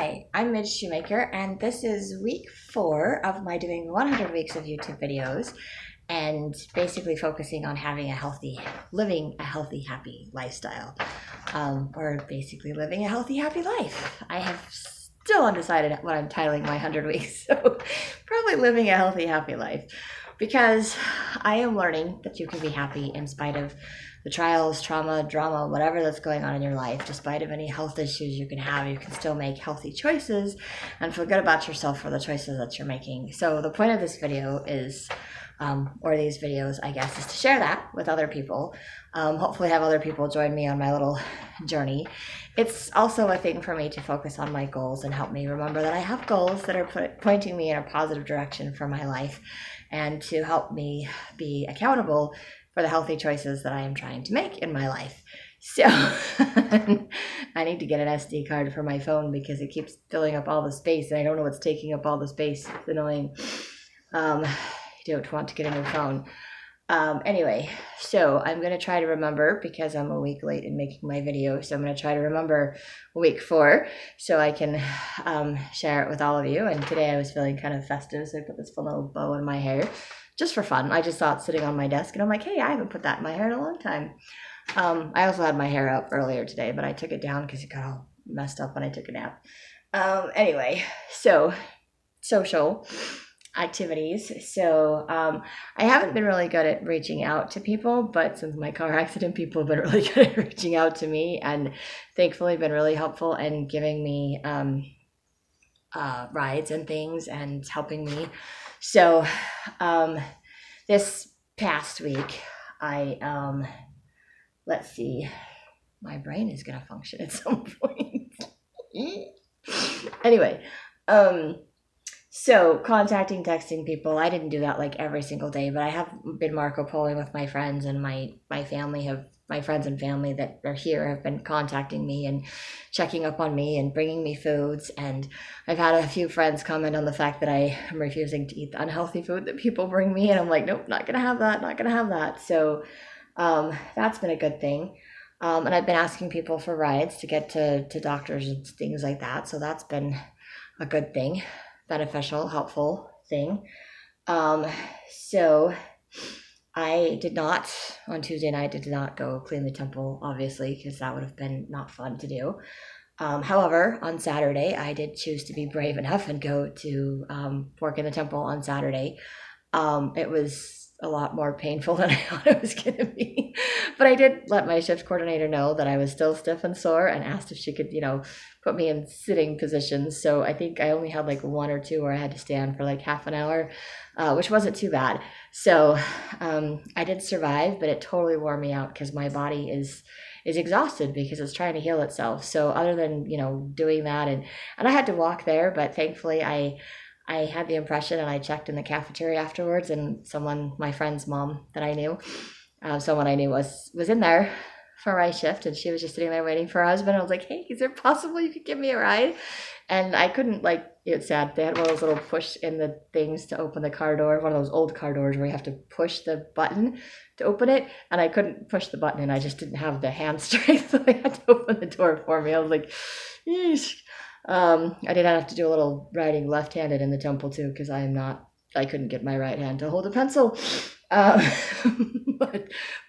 Hi, I'm Midge Shoemaker, and this is week 4 of my doing 100 weeks of YouTube videos and basically focusing on living a healthy, happy lifestyle, or basically living a healthy, happy life. I have still undecided what I'm titling my 100 weeks, so probably living a healthy, happy life, because I am learning that you can be happy in spite of the trials, trauma, drama, whatever that's going on in your life. Despite of any health issues you can have, you can still make healthy choices and feel good about yourself for the choices that you're making. So the point of this video is, or these videos, I guess, is to share that with other people. Hopefully have other people join me on my little journey. It's also a thing for me to focus on my goals and help me remember that I have goals that are pointing me in a positive direction for my life, and to help me be accountable for the healthy choices that I am trying to make in my life. So I need to get an SD card for my phone because it keeps filling up all the space and I don't know what's taking up all the space. It's annoying. You don't want to get a new phone. Anyway, so I'm going to try to remember, because I'm a week late in making my video, so I'm going to try to remember week 4 so I can share it with all of you. And today I was feeling kind of festive, so I put this fun little bow in my hair just for fun. I just saw it sitting on my desk and I'm like, hey, I haven't put that in my hair in a long time. I also had my hair up earlier today, but I took it down because it got all messed up when I took a nap. Anyway, so social activities. So I haven't been really good at reaching out to people, but since my car accident, people have been really good at reaching out to me and thankfully been really helpful and giving me rides and things and helping me. So this past week, let's see, my brain is going to function at some point. Anyway, so contacting, texting people, I didn't do that like every single day, but I have been Marco Poloing with my friends, and my friends and family that are here have been contacting me and checking up on me and bringing me foods. And I've had a few friends comment on the fact that I am refusing to eat the unhealthy food that people bring me, and I'm like, nope, not gonna have that. So that's been a good thing. And I've been asking people for rides to get to doctors and things like that, so that's been a good thing, beneficial, helpful thing. So I did not, on Tuesday night, did not go clean the temple, obviously, because that would have been not fun to do. However, on Saturday, I did choose to be brave enough and go to work in the temple on Saturday. It was a lot more painful than I thought it was going to be. But I did let my shift coordinator know that I was still stiff and sore and asked if she could, put me in sitting positions. So I think I only had like 1 or 2 where I had to stand for like half an hour, which wasn't too bad. So I did survive, but it totally wore me out because my body is exhausted because it's trying to heal itself. So other than, doing that, and I had to walk there, but thankfully I had the impression, and I checked in the cafeteria afterwards, and my friend's mom that I knew, someone I knew was in there for my shift, and she was just sitting there waiting for her husband. I was like, hey, is it possible you could give me a ride? And I couldn't, it's sad. They had one of those little push in the things to open the car door, one of those old car doors where you have to push the button to open it, and I couldn't push the button, and I just didn't have the hand strength, so they had to open the door for me. I was like, yeesh. I did have to do a little writing left-handed in the temple too, because I couldn't get my right hand to hold a pencil.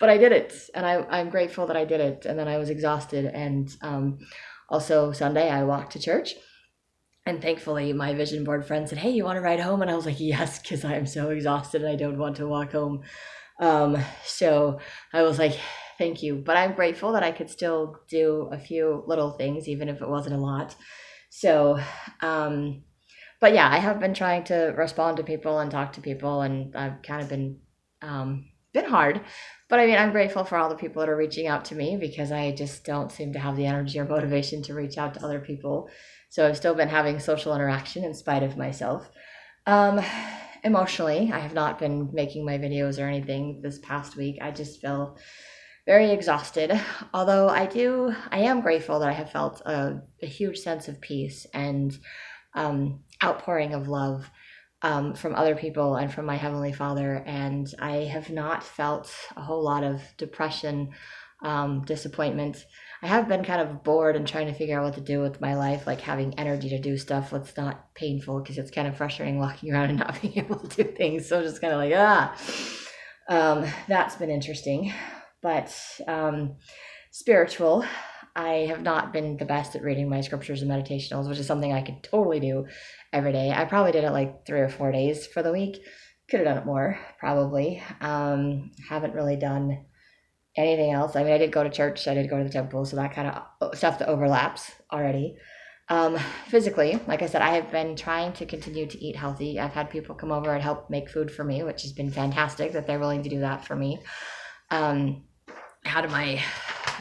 But I did it, and I'm grateful that I did it. And then I was exhausted, and also Sunday I walked to church, and thankfully my vision board friend said, hey, you want to ride home? And I was like, yes, because I am so exhausted and I don't want to walk home. So I was like, thank you. But I'm grateful that I could still do a few little things, even if it wasn't a lot. So, but yeah, I have been trying to respond to people and talk to people, and I've kind of been hard. But I mean, I'm grateful for all the people that are reaching out to me, because I just don't seem to have the energy or motivation to reach out to other people. So I've still been having social interaction in spite of myself. Emotionally, I have not been making my videos or anything this past week. I just feel very exhausted, although I am grateful that I have felt a huge sense of peace and outpouring of love from other people and from my Heavenly Father. And I have not felt a whole lot of depression, disappointment. I have been kind of bored and trying to figure out what to do with my life, like having energy to do stuff that's not painful, because it's kind of frustrating walking around and not being able to do things. So just kind of like, that's been interesting. But spiritual, I have not been the best at reading my scriptures and meditationals, which is something I could totally do every day. I probably did it like 3 or 4 days for the week. Could have done it more, probably. Haven't really done anything else. I mean, I did go to church, I did go to the temple, so that kind of stuff that overlaps already. Physically, like I said, I have been trying to continue to eat healthy. I've had people come over and help make food for me, which has been fantastic that they're willing to do that for me. Had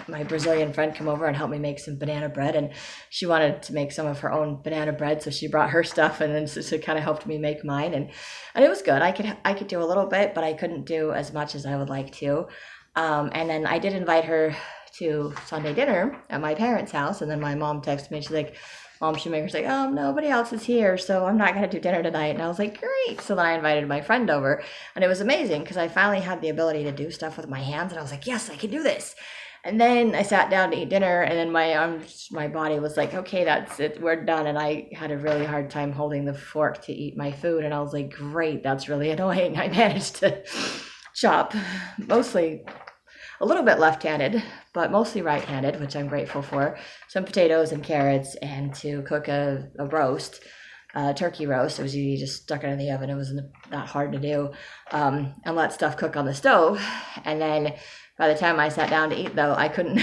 my Brazilian friend come over and help me make some banana bread, and she wanted to make some of her own banana bread, so she brought her stuff, and then so kind of helped me make mine, and it was good. I could do a little bit, but I couldn't do as much as I would like to. And then I did invite her to Sunday dinner at my parents' house, and then my mom texted me, she's like, Mom Shoemaker's like, nobody else is here, so I'm not going to do dinner tonight. And I was like, great. So then I invited my friend over, and it was amazing because I finally had the ability to do stuff with my hands, and I was like, yes, I can do this. And then I sat down to eat dinner, and then my body was like, okay, that's it, we're done. And I had a really hard time holding the fork to eat my food, and I was like, great, that's really annoying. I managed to chop mostly a little bit left-handed, but mostly right-handed, which I'm grateful for, some potatoes and carrots, and to cook a roast, turkey roast. It was easy, just stuck it in the oven. It wasn't that hard to do, and let stuff cook on the stove. And then by the time I sat down to eat, though, I couldn't,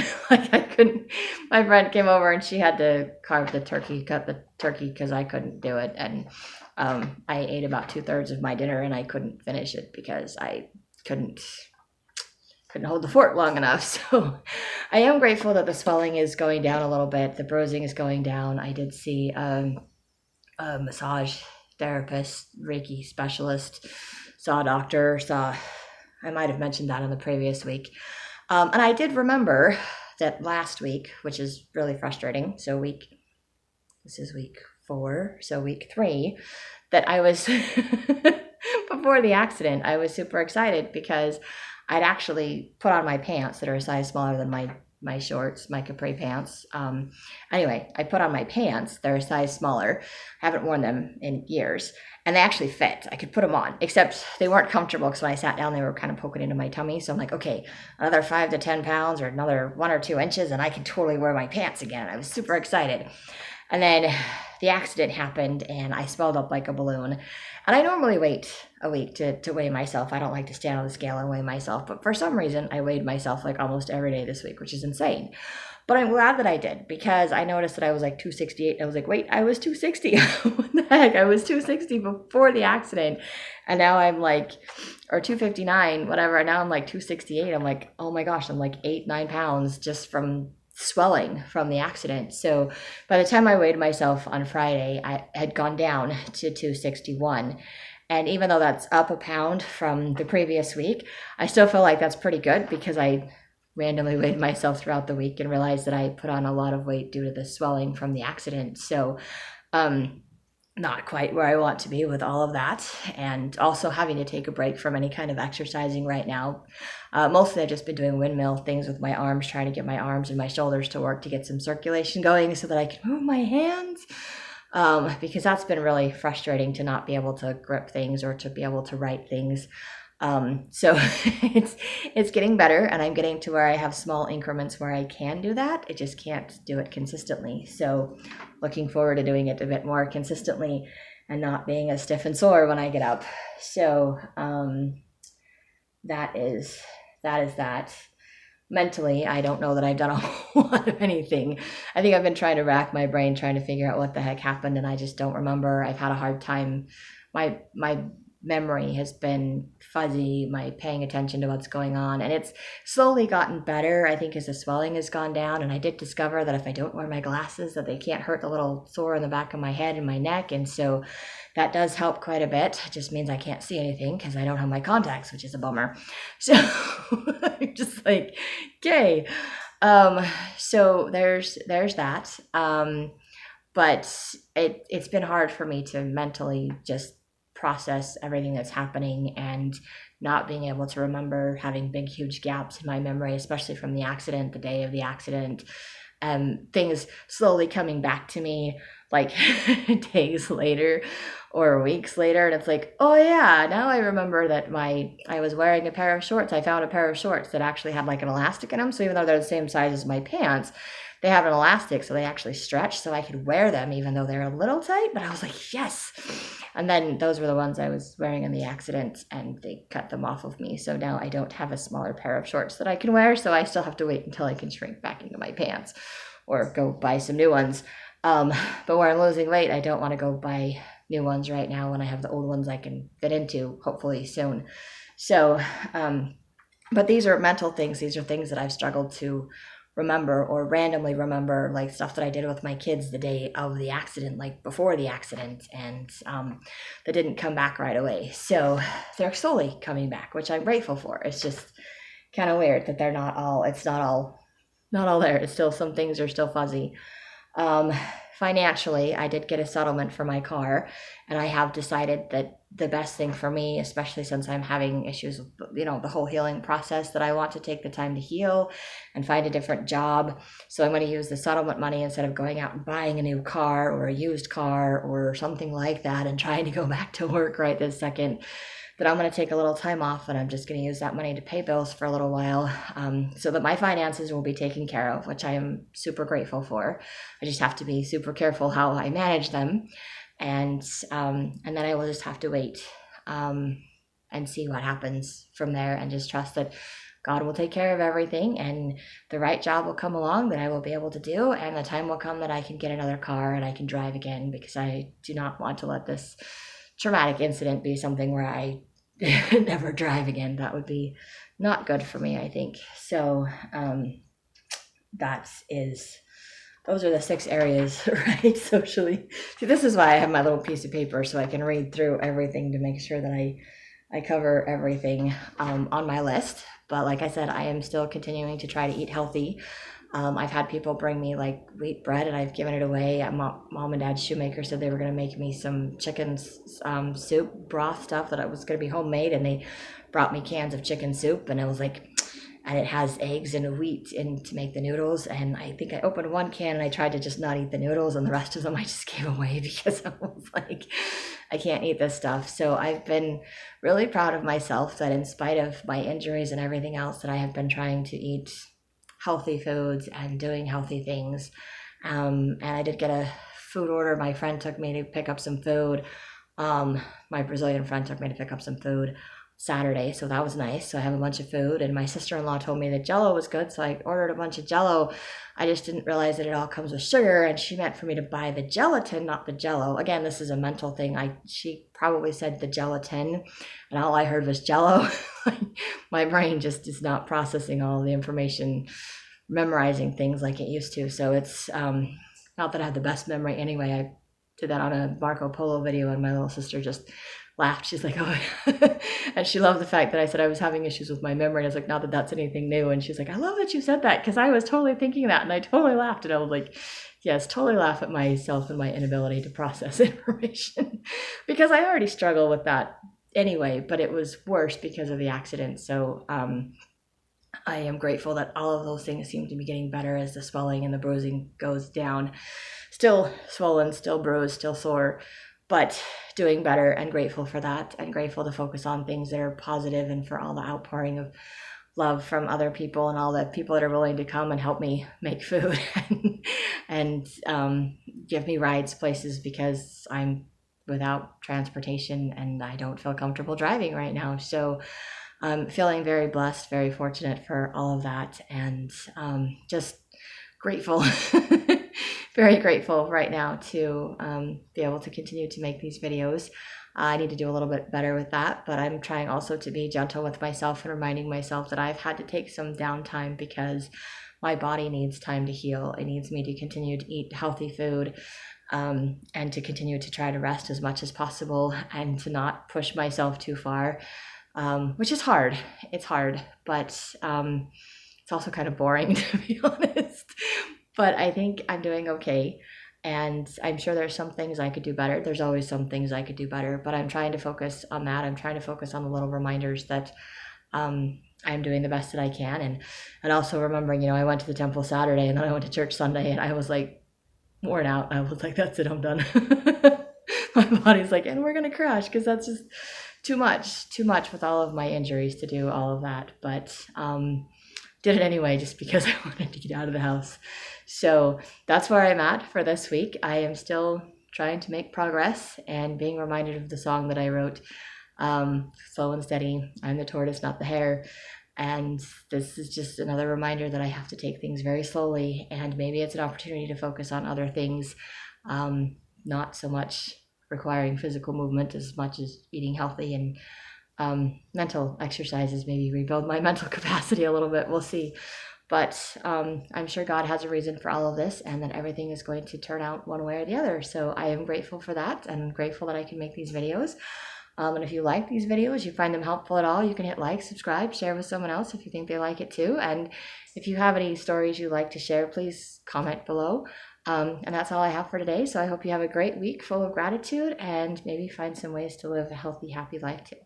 my friend came over and she had to cut the turkey because I couldn't do it. And I ate about 2/3 of my dinner, and I couldn't finish it because I couldn't hold the fork long enough. So I am grateful that the swelling is going down a little bit. The bruising is going down. I did see a massage therapist, Reiki specialist, saw a doctor, I might have mentioned that in the previous week. And I did remember that last week, which is really frustrating. So this is week 4, so week 3, that I was, before the accident, I was super excited because I'd actually put on my pants that are a size smaller than my shorts, my capri pants. Anyway, I put on my pants. They're a size smaller. I haven't worn them in years. And they actually fit. I could put them on, except they weren't comfortable because when I sat down, they were kind of poking into my tummy. So I'm like, okay, another 5 to 10 pounds or another 1 or 2 inches, and I can totally wear my pants again. I was super excited. And then the accident happened, and I swelled up like a balloon. And I normally wait a week to weigh myself. I don't like to stand on the scale and weigh myself. But for some reason, I weighed myself like almost every day this week, which is insane. But I'm glad that I did, because I noticed that I was like 268. I was like, wait, I was 260. What the heck? I was 260 before the accident. And now I'm like, or 259, whatever. And now I'm like 268. I'm like, oh my gosh, I'm like 8-9 pounds just from swelling from the accident. So by the time I weighed myself on Friday, I had gone down to 261. And even though that's up a pound from the previous week, I still feel like that's pretty good, because I randomly weighed myself throughout the week and realized that I put on a lot of weight due to the swelling from the accident. So not quite where I want to be with all of that, and also having to take a break from any kind of exercising right now. Mostly I've just been doing windmill things with my arms, trying to get my arms and my shoulders to work to get some circulation going so that I can move my hands, because that's been really frustrating to not be able to grip things or to be able to write things. So it's getting better, and I'm getting to where I have small increments where I can do that. I just can't do it consistently. So looking forward to doing it a bit more consistently and not being as stiff and sore when I get up. So that is that. Mentally, I don't know that I've done a whole lot of anything. I think I've been trying to rack my brain, trying to figure out what the heck happened, and I just don't remember. I've had a hard time. My memory has been fuzzy, my paying attention to what's going on, and it's slowly gotten better, I think, as the swelling has gone down. And I did discover that if I don't wear my glasses, that they can't hurt the little sore in the back of my head and my neck, and so that does help quite a bit. It just means I can't see anything because I don't have my contacts, which is a bummer. So I'm just like, okay. So there's that. But it's been hard for me to mentally just process everything that's happening and not being able to remember, having big, huge gaps in my memory, especially from the accident, the day of the accident, things slowly coming back to me like days later or weeks later. And it's like, oh yeah, now I remember that I was wearing a pair of shorts. I found a pair of shorts that actually had like an elastic in them. So even though they're the same size as my pants, they have an elastic, so they actually stretch, so I could wear them even though they're a little tight. But I was like, yes. And then those were the ones I was wearing in the accident, and they cut them off of me. So now I don't have a smaller pair of shorts that I can wear, so I still have to wait until I can shrink back into my pants or go buy some new ones. But where I'm losing weight, I don't want to go buy new ones right now when I have the old ones I can fit into, hopefully soon. So, but these are mental things. These are things that I've struggled to remember or randomly remember, like stuff that I did with my kids the day of the accident, like before the accident, and that didn't come back right away. So they're slowly coming back, which I'm grateful for. It's just kind of weird that they're not all there. It's still, some things are still fuzzy. Financially, I did get a settlement for my car, and I have decided that the best thing for me, especially since I'm having issues with, the whole healing process, that I want to take the time to heal and find a different job. So I'm going to use the settlement money instead of going out and buying a new car or a used car or something like that and trying to go back to work right this second. That I'm going to take a little time off, and I'm just going to use that money to pay bills for a little while, so that my finances will be taken care of, which I am super grateful for. I just have to be super careful how I manage them, and then I will just have to wait and see what happens from there, and just trust that God will take care of everything, and the right job will come along that I will be able to do, and the time will come that I can get another car and I can drive again, because I do not want to let this traumatic incident be something where I never drive again. That would be not good for me, I think. So those are the 6 areas, right? Socially. See, this is why I have my little piece of paper, so I can read through everything to make sure that I cover everything on my list. But like I said, I am still continuing to try to eat healthy. I've had people bring me like wheat bread, and I've given it away. Mom and Dad Shoemaker said they were going to make me some chicken soup broth stuff that was going to be homemade, and they brought me cans of chicken soup, and it was like, and it has eggs and wheat in to make the noodles. And I think I opened one can and I tried to just not eat the noodles, and the rest of them I just gave away because I was like, I can't eat this stuff. So I've been really proud of myself that in spite of my injuries and everything else, that I have been trying to eat healthy foods and doing healthy things. And I did get a food order. My friend took me to pick up some food. My Brazilian friend took me to pick up some food Saturday, so that was nice. So I have a bunch of food, and my sister-in-law told me that Jell-O was good, so I ordered a bunch of Jell-O. I just didn't realize that it all comes with sugar, and she meant for me to buy the gelatin, not the Jell-O. Again, this is a mental thing. She probably said the gelatin, and all I heard was Jell-O. My brain just is not processing all the information, memorizing things like it used to. So it's not that I have the best memory anyway. I did that on a Marco Polo video, and my little sister just laughed. She's like, oh, and she loved the fact that I said I was having issues with my memory. And I was like, not that that's anything new. And she's like, I love that you said that, because I was totally thinking that. And I totally laughed. And I was like, yes, totally laugh at myself and my inability to process information, because I already struggle with that anyway, but it was worse because of the accident. So I am grateful that all of those things seem to be getting better as the swelling and the bruising goes down. Still swollen, still bruised, still sore, but doing better, and grateful for that, and grateful to focus on things that are positive, and for all the outpouring of love from other people, and all the people that are willing to come and help me make food and give me rides places, because I'm without transportation and I don't feel comfortable driving right now. So I'm feeling very blessed, very fortunate for all of that, and just grateful. Very grateful right now to be able to continue to make these videos. I need to do a little bit better with that, but I'm trying also to be gentle with myself and reminding myself that I've had to take some downtime because my body needs time to heal. It needs me to continue to eat healthy food, and to continue to try to rest as much as possible, and to not push myself too far, which is hard. It's hard, but it's also kind of boring, to be honest. But I think I'm doing okay. And I'm sure there's some things I could do better. There's always some things I could do better, but I'm trying to focus on that. I'm trying to focus on the little reminders that I'm doing the best that I can. And also remembering, I went to the temple Saturday and then I went to church Sunday and I was like worn out. I was like, that's it, I'm done. My body's like, and we're going to crash because that's just too much with all of my injuries to do all of that. But did it anyway, just because I wanted to get out of the house. So that's where I'm at for this week. I am still trying to make progress and being reminded of the song that I wrote, slow and steady. I'm the tortoise, not the hare. And this is just another reminder that I have to take things very slowly. And maybe it's an opportunity to focus on other things, not so much requiring physical movement as much as eating healthy and mental exercises, maybe rebuild my mental capacity a little bit. We'll see. But I'm sure God has a reason for all of this and that everything is going to turn out one way or the other. So I am grateful for that and grateful that I can make these videos. And if you like these videos, you find them helpful at all, you can hit like, subscribe, share with someone else if you think they like it too. And if you have any stories you'd like to share, please comment below. And that's all I have for today. So I hope you have a great week full of gratitude and maybe find some ways to live a healthy, happy life too.